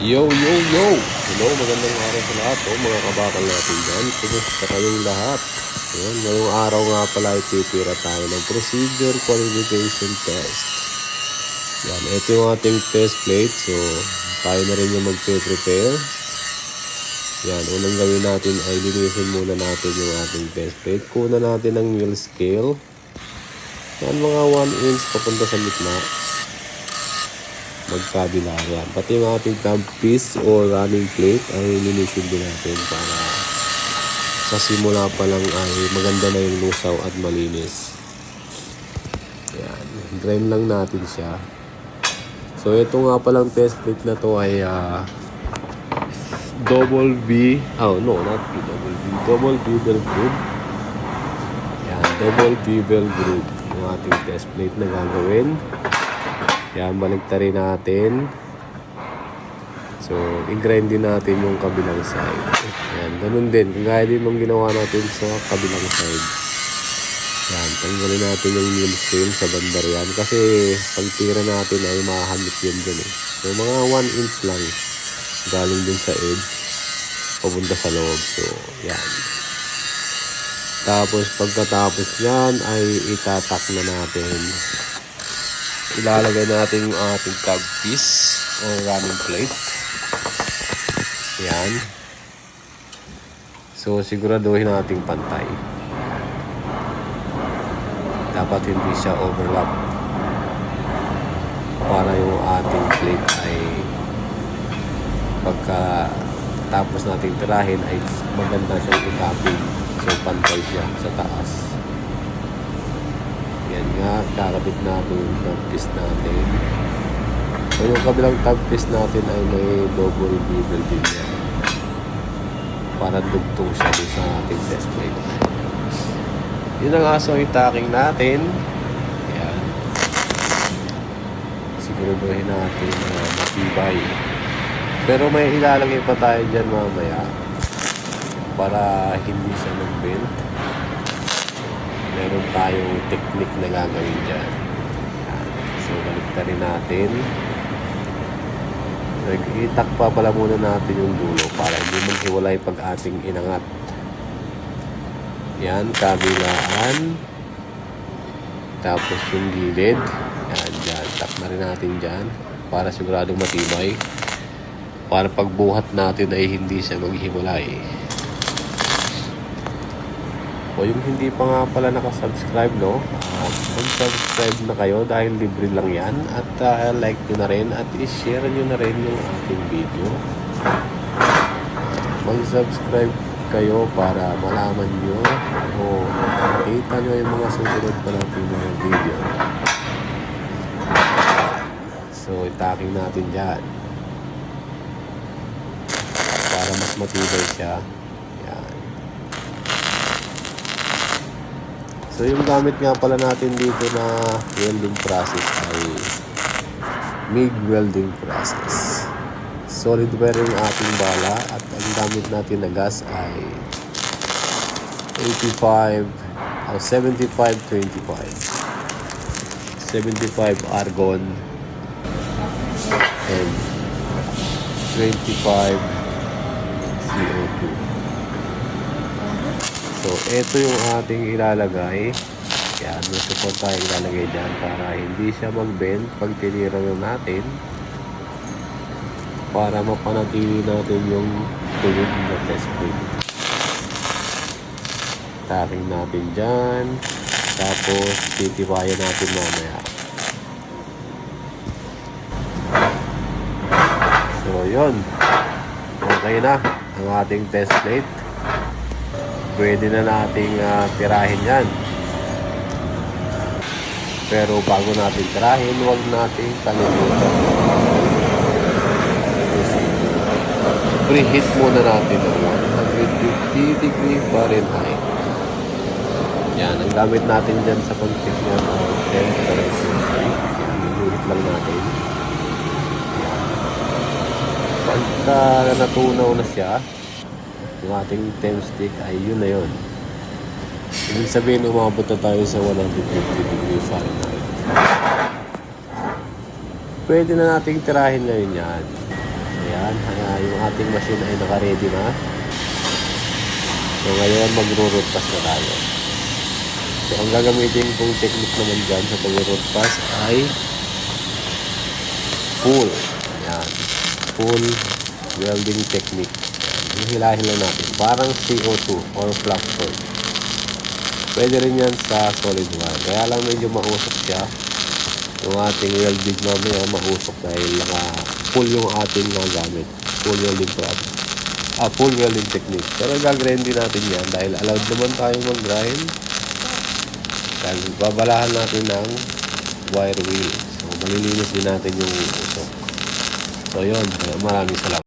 Yo, yo, yo! Hello, magandang araw sa lahat. Mga kabakal natin dyan. Kumusta kayong lahat? Ayan, ngayong araw nga pala ay titira tayo ng procedure qualification test. Yan, ito yung ating test plate. So, tayo na rin yung mag-prepare. Yan, unang gawin natin ay linisin muna natin yung ating test plate. Kuna natin ang wheel scale. Yan, mga 1 inch papunta sa gitna. Magkabila yan. Pati yung ating thumb piece o running plate ay linisin din natin para sa simula pa lang ay maganda na yung lusaw at malinis. Yan. Drain lang natin siya. So ito nga palang test plate na to ay double B. Oh no, not B, double B. Double bevel groove. Yan. Double bevel groove yung ating test plate na gagawin. Yan, baliktarin natin. So, i-grind din natin yung kabilang side. Yan, ganun din. Kagaya din nung ginawa natin sa kabilang side. Yan, tanggalin natin yung wheel scale sa bandar yan. Kasi, pag tira natin ay mahagip yun dun eh. So, mga 1 inch lang. Galing din sa edge. Papunta sa loob. So, yan. Tapos, pagkatapos yan ay itatak na natin. Ilalagay natin yung ating cab piece o running plate. Yan. So, siguraduhin natin pantay. Dapat hindi siya overlap. Para yung ating plate ay pagka tapos natin tirahin ay maganda siyang i-tapping. So, pantay siya sa taas. Yan nga, kakabit natin yung thumb piece natin. So yung kabilang thumb piece natin ay may double bevel din yan. Para dugtong siya din sa ating test plate. Yun ang aso itacking natin. Yan. Siguraduhin natin na matibay. Pero may ilalagay pa tayo dyan mamaya para hindi siya mag-bend. Meron tayong technique na gagawin dyan. Yan. So, baliktarin natin. So, itakpa pala muna natin yung dulo para hindi maghiwalay pag ating inangat. Yan, kabilaan. Tapos yung gilid. Yan, dyan. Tak na rin natin dyan para siguradong matibay. Para pagbuhat natin ay hindi siya maghiwalay. O yung hindi pa nga pala nakasubscribe, no? Mag-subscribe na kayo dahil libre lang yan. At like nyo na rin at i-share nyo na rin yung ating video. Mag-subscribe kayo para malaman nyo o makita nyo yung mga susunod pa natin mga video. So, itacking natin dyan. Para mas matibay siya. So yung gamit nga pala natin dito na welding process ay MIG welding process. Solid wire yung ating bala at ang gamit natin na gas ay 75-25. 75 argon and 25 CO2. So, ito yung ating ilalagay. Yan, may support tayo ilalagay dyan para hindi siya mag-bend pag tinira na natin. Para mapanatili natin yung tuloy na test plate. Tacking natin dyan. Tapos, titibayan natin mamaya. So, yun. Okay na ang ating test plate. Pwede na nating tirahin yan. Pero bago natin tirahin, huwag nating kalimutan. Preheat muna natin ng 150 degree Fahrenheit. Yan, ang gamit natin dyan sa pag-check niya ng temperature. Inulit lang natin. Pagka natunaw na siya, yung ating temp stick ay yun na yun. Ibig sabihin, umabot na tayo sa 150 degree Fahrenheit. Pwede na nating tirahin ngayon yan. Ayan. ating machine ay naka-ready na. So ngayon magro-root pass na tayo. So ang gagamitin kong technique naman dyan sa pag-root pass ay full. Ayan. Full welding technique. Hilahin lang natin. Parang CO2 or flux cord. Pwede rin yan sa solid wire. Kaya lang medyo mausok siya. Yung ating welding mamaya mausok dahil full yung ating nagamit. Full welding process. Full welding technique. Pero gagrind din natin yan dahil allowed naman tayo mag-grind. Dahil babalahan natin ng wire wheel. So malilinis din natin yung usok. So yun. Maraming salamat.